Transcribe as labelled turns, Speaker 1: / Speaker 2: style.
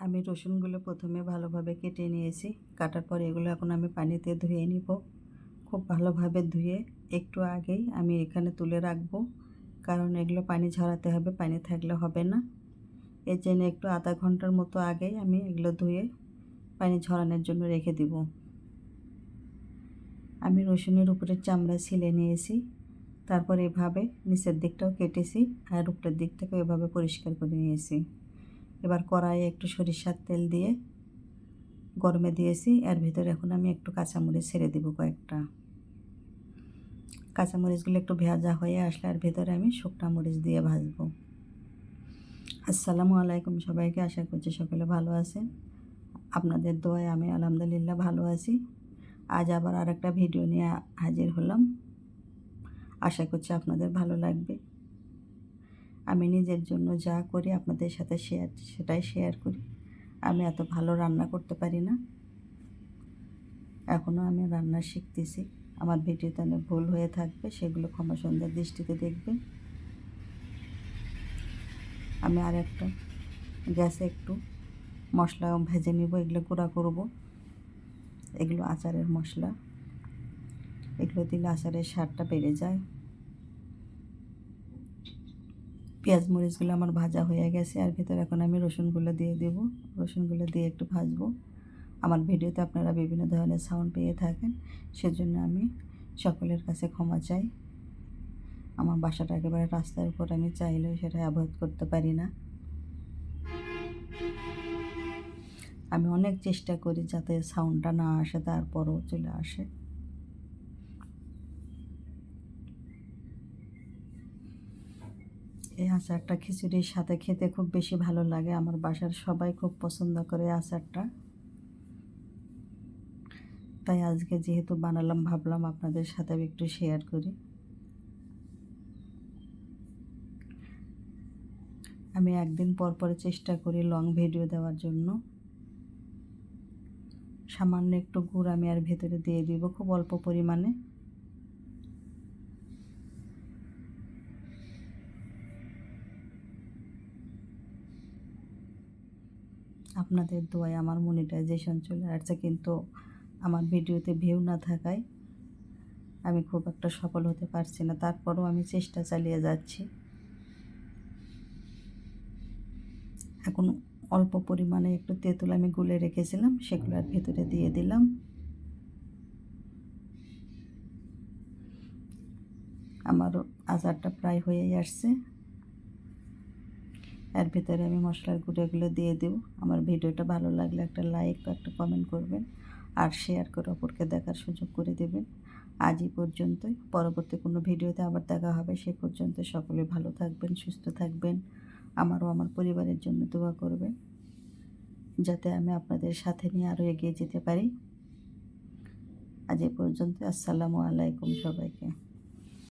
Speaker 1: আমি রসুনগুলো প্রথমে ভালোভাবে কেটে নিয়েছি। কাটার পর এগুলো এখন আমি পানিতে ধুয়ে নিব। খুব ভালোভাবে ধুয়ে একটু আগেই আমি এখানে তুলে রাখবো, কারণ এগুলো পানি ঝরাতে হবে, পানি থাকলে হবে না। এর জন্য একটু আধা ঘন্টার মতো আগেই আমি এগুলো ধুয়ে পানি ঝরানোর জন্য রেখে দিব। আমি রসুনের উপরের চামড়া ছিলে নিয়েছি, তারপর এভাবে নিচের দিকটাও কেটেছি আর উপরের দিকটাকে এভাবে পরিষ্কার করে নিয়েছি। এবার কড়াইয়ে একটু সরিষার তেল দিয়ে গরমে দিয়েছি। এর ভিতরে এখন আমি একটু কাঁচামরিচ ছেড়ে দিব কয়েকটা। কাঁচামরিচগুলো একটু ভাজা হয়ে আসলে আর ভেতরে আমি শুকনা মরিচ দিয়ে ভাজবো। আসসালামু আলাইকুম সবাইকে, আশা করছি সকলে ভালো আছেন। আপনাদের দোয়ায় আমি আলহামদুলিল্লাহ ভালো আছি। আজ আবার আরেকটা ভিডিও নিয়ে হাজির হলাম। আশা করছি আপনাদের ভালো লাগবে। আমি নিজের জন্য যা করি আপনাদের সাথে সেটাই শেয়ার করি। আমি এত ভালো রান্না করতে পারি না, এখনও আমি রান্না শিখতেছি। আমার ভিডিওতে অনেক ভুল হয়ে থাকবে, সেগুলো ক্ষমা সুন্দর দৃষ্টিতে দেখবেন। আমি আর একটা গ্যাসে একটু মশলা ভেজে নিব, এগুলো গুঁড়া করব। এগুলো আচারের মশলা, এগুলো দিলে আচারের স্বাদটা বেড়ে যায়। পেঁয়াজ মরিচগুলো আমার ভাজা হয়ে গেছে, আর ভিতরে এখন আমি রসুনগুলো দিয়ে দেব। রসুনগুলো দিয়ে একটু ভাজবো। আমার ভিডিওতে আপনারা বিভিন্ন ধরনের সাউন্ড পেয়ে থাকেন, সেজন্য আমি সকলের কাছে ক্ষমা চাই। আমার বাসাটা একেবারে রাস্তার উপর, আমি চাইলেও সেটা অ্যাভয়েড করতে পারি না। আমি অনেক চেষ্টা করি যাতে সাউন্ডটা না আসে, তারপরও চলে আসে। এই আচারটা খিচুড়ির সাথে খেতে খুব বেশি ভালো লাগে। আমার বাসার সবাই খুব পছন্দ করে আচারটা, তাই আজকে যেহেতু বানালাম ভাবলাম আপনাদের সাথে একটু শেয়ার করি। আমি একদিন পর পর চেষ্টা করি লং ভিডিও দেওয়ার জন্য। সামান্য একটু গুড় আমি আর ভেতরে দিয়ে দিব, খুব অল্প পরিমাণে। আপনাদের দোয়ায় আমার মনিটাইজেশন চলে আসছে, কিন্তু আমার ভিডিওতে ভিউ না থাকায় আমি খুব একটা সফল হতে পারছি না। তারপরও আমি চেষ্টা চালিয়ে যাচ্ছি। এখন অল্প পরিমাণে একটু তেঁতুল আমি গুলে রেখেছিলাম, সেগুলো আর ভেতরে দিয়ে দিলাম। আমারও আচারটা প্রায় হয়েই আসছে। এর ভিতরে আমি মশলার গুঁড়োগুলো দিয়ে দেব। আমার ভিডিওটা ভালো লাগলে একটা লাইক বা একটা কমেন্ট করবেন, আর শেয়ার করে অপরকে দেখার সুযোগ করে দেবেন। আজ এই পর্যন্তই। পরবর্তী কোনো ভিডিওতে আবার দেখা হবে। সে পর্যন্ত সকলে ভালো থাকবেন, সুস্থ থাকবেন। আমারও আমার পরিবারের জন্য দোয়া করবেন, যাতে আমি আপনাদের সাথে নিয়ে আরও এগিয়ে যেতে পারি। আজ এই পর্যন্ত। আসসালামু আলাইকুম সবাইকে।